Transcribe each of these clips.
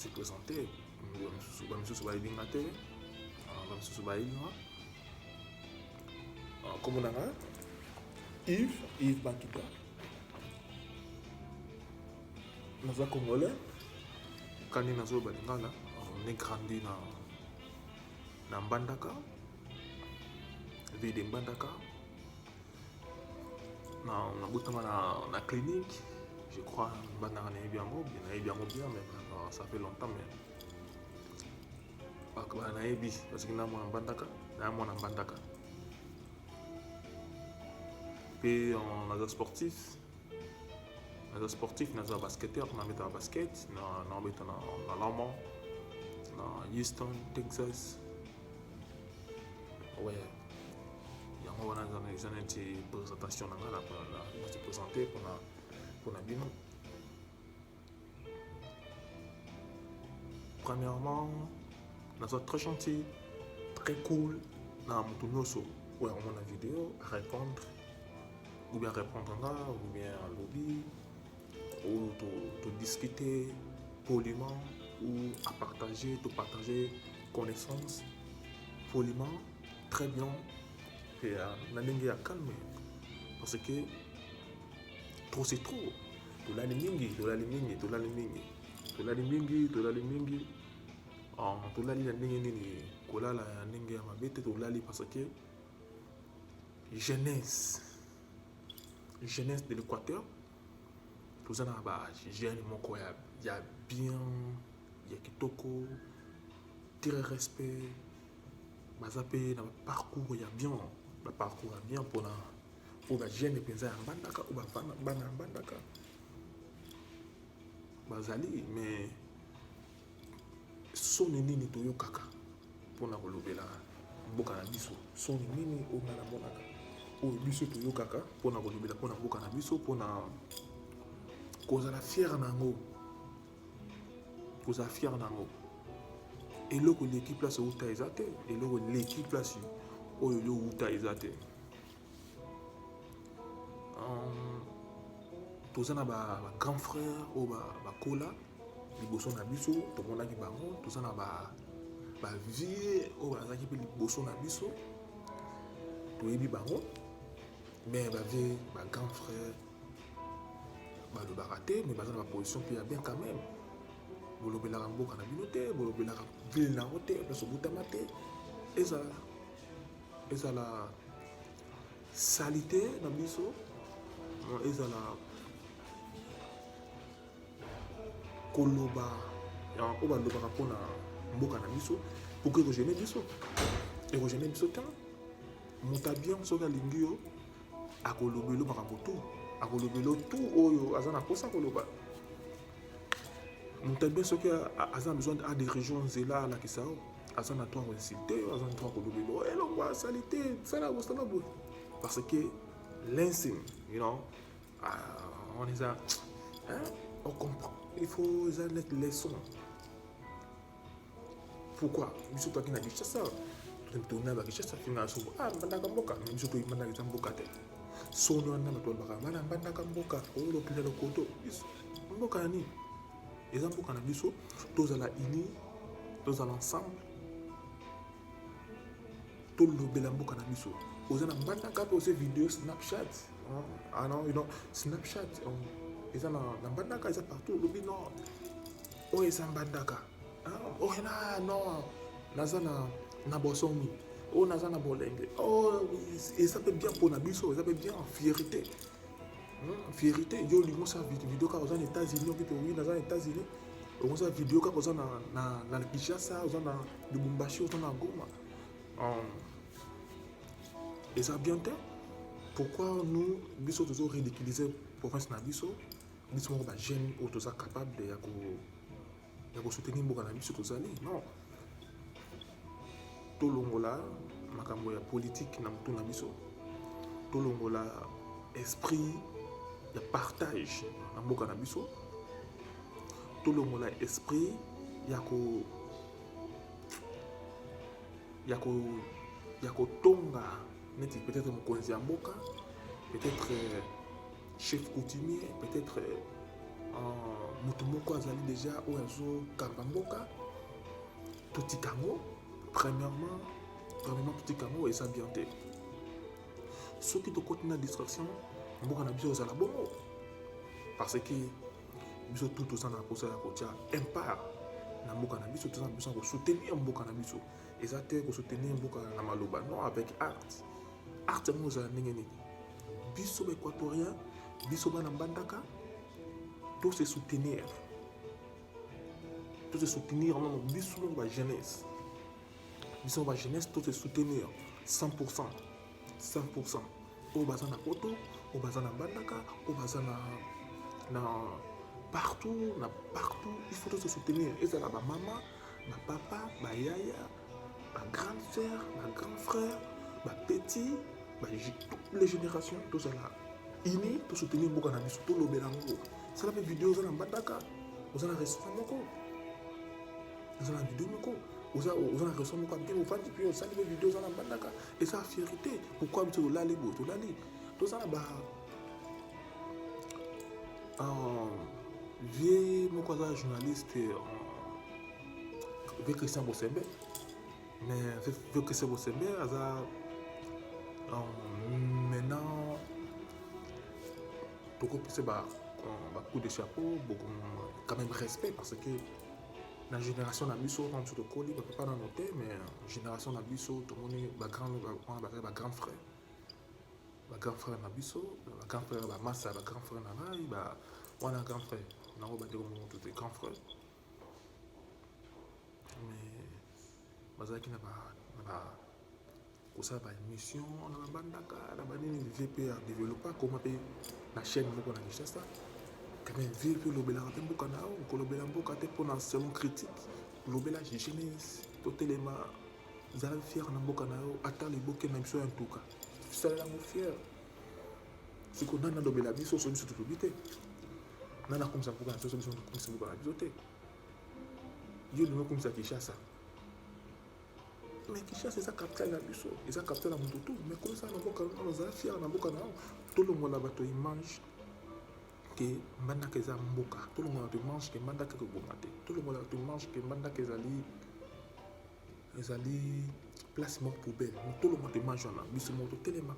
se présenter. Bamisusu bayelinga te, bamisusu bayelinga. Comme on a Yves Bankita. Naza congolais. Quand on a zo balingala, on est grandi na Mbandaka. Ville de Mbandaka. On a goûté na clinique. Je crois Mbandaka na bien bien, mais ça fait longtemps mais parce que na mona Mbandaka, puis on a des sportifs. On a des basketteur, on a mis dans le basket, on a mis dans Lamont, dans Houston, Texas. Ouais. Il y a une présentation pour se présenter pour la bino. Premièrement, on a très gentil, très cool, dans Mutunoso. Ouais, on a une vidéo à répondre. Ou bien répondre ou bien en lobby, ou de discuter poliment, ou à partager connaissances poliment, très bien. Et on a calme parce que trop c'est trop. Tout mingi. Parce que jeunesse de l'Équateur, tout ça n'a pas jeune moko il y a bien, il y a kitoko, très respect, bazapé dans le parcours il y a bien, pour la jeune et penser en bandaka ou bana bandaka. Bazali mais son nini toyo kaka pour na kolobela mboka na biso, son nini o na monaka. O biso toyo kaka pour na kolobela pour na mboka na biso pour na kozala fier nango. Et loko l'équipe place où ta ezate et loko l'équipe place où ta ezate. Tozana ba grand frère ou ba kola liboso na biso to mona ki bango tozana ba vie ou ba zaki liboso na biso to yebi bango mais ba vie ba grand frère ba le baraté mais bazana ba position puis bien quand même bolobela mboka na binote bolobela ville na rote place butama te eza la salité na biso eza la koloba ya oba lobaka pona mboka na biso pour que rejeune biso et rejeune biso tant monta bien soka lingio akolobelo makambo akolobelo tout oyo azana posa koloba monta bien soka azana besoin à des régions zela la kisao azana toi insulter azana toi kolobelo et longwa salité ça la bossa bo parce que l'insigne on les a on comprend. Il faut mettre les sons. Pourquoi? Biso toi qui n'a dit ça. Tu n'as pas dit ça. Tu n'as pas bandaka mboka. Biso toi qui n'a mboka te. Sono na to baka bandaka mboka. O lo pile lo koto. Mboka ni. Les mboka na biso tous à la uni, tous à l'ensemble. Tout le bela mboka na biso. Ozana bandaka pour ces vidéos Snapchat. Ah non, Snapchat. Ils sont dans Bandaka, ils sont partout. L'obi non. Oh, ils sont Bandaka. Oh, non. Nazana na Bosomi. Oh, Nazana Bolenge. Oh, ils s'appellent bien pour Nabiso. Ils s'appellent bien fierté. Fierté. Yo, ils ont sa vidéo quand ils sont aux États-Unis. Oui, dans les États-Unis. Ils ont sa vidéo quand ils sont dans Kinshasa, ils sont dans Lubumbashi, ils sont dans Goma. Et ça bien fait. Pourquoi nous, Biso, toujours ridiculiser la province Nabiso? Nous sommes jeunes ou tous capables de soutenir Mbokana biso tozali non tolongola makambo ya politique na mutu na biso tolongola esprit de partage na Mbokana biso tolongola esprit ya tonga neti peut-être mokonzi ya mboka peut-être chef coutumier peut-être moto moko azali déjà oyo azokamba mboka totika yango premièrement totika yango eza bien te soki tokoti na distraction mboka na biso ozala bongo parce que biso tout toza na posa ya kotia impart na mboka na biso toza na besoin kosoutenir mboka na biso eza te kosoutenir mboka na maloba non avec art yango ozala ndenge nini biso baéquatorien biso bana mbandaka to se soutenir non biso ba jeunesse to se soutenir 100% oyo baza na poto oyo baza na mbandaka oyo baza na partout il faut se soutenir ezala bamama bapapa bayaya bagrande sœur bagrand frère bapetit toutes les générations tozala ini tosoutenir mboka na biso tolobela yango sala mpe video oza na mbandaka oza na restaurant moko oza na video moko oza na restaurant moko abike ofandi mpe osali mpe video oza na mbandaka eza fierté pourquoi biso tolali boye tolali toza na ba vie moko aza journaliste vie Christian Bosembe mais vie Christian Bosembe aza maintenant tokopesa coup de chapeau beaucoup quand même respect parce que la génération na biso quand tu te colles on peut pas noter mais génération na biso tout le monde ba grand frère na biso ba grand frère ba massa ba grand frère na ngai ba wana grand frère na ba de tout des grand frère mais bazaki na ba kosala ba émission na bandaka na banini VP à développer comment pe la chaîne moko na Kinshasa quand même VP lobela te mboka na o kolobela mboka te pour na selon critique lobela jeunesse totelema zala fier na mboka na o ata liboke na biso en tout cas ça la mo fier c'est qu'on a lobela biso so biso to bité nana comme ça mboka na biso biso comme ça mboka na biso te yo le comme ça Kinshasa mais Kinshasa eza capitale na biso eza capitale na Mobutu mais comme ça na mboka na zala fier na mboka na o tolongola bato image que mbandaka eza mboka tolongola bato image que mbandaka ekoboma te tolongola bato image que mbandaka ezali place moko poubelle tolongola bato image wana biso moko totelema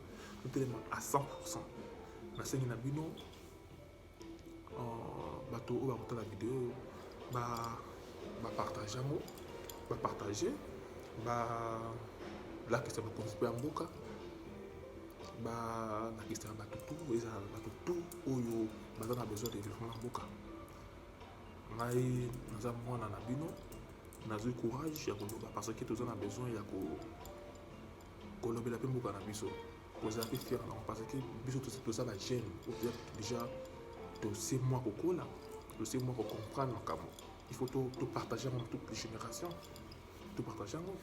à 100% nasengi na bino bato oyo bakotala video bapartage yango bapartage lakisa bakonzi mpe ya mboka balakisa bato tu eza bato tu oyo baza na besoin de développement mboka ngai naza mwana na bino nazwi courage ya koloba parce que toza na besoin ya kolobela mpe mboka na biso kozala mpe fier nango parce que biso toza bajeune déjà tosie mwa kokola tosie mwa kocomprendre makambo il faut topartage yango toutes les générations topartage yango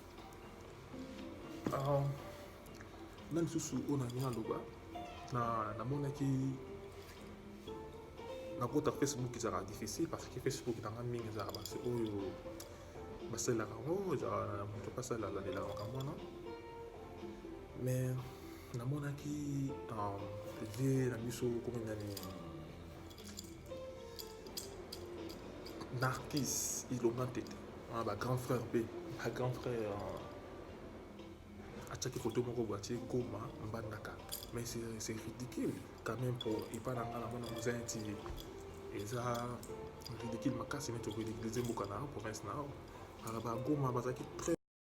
na lisusu oyo nalingi naloba namonaki nakota Facebook ezalaka difficile parce que Facebook nanga mingi ezalaka basi oyo basalelaka yango ezalaka moto mpe asalelaka makambo wana mais namonaki vie na biso komi nani Narcisse ilonga tete wana bagrand frère mpe bagrand frère atiaki photo moko boatie Goma mbandaka mais c'est ridicule quand même pour epa na nga na mona moza neti eza ridicule makasi neti okoridiculize mboka na province na o aka bagoma bazalaki très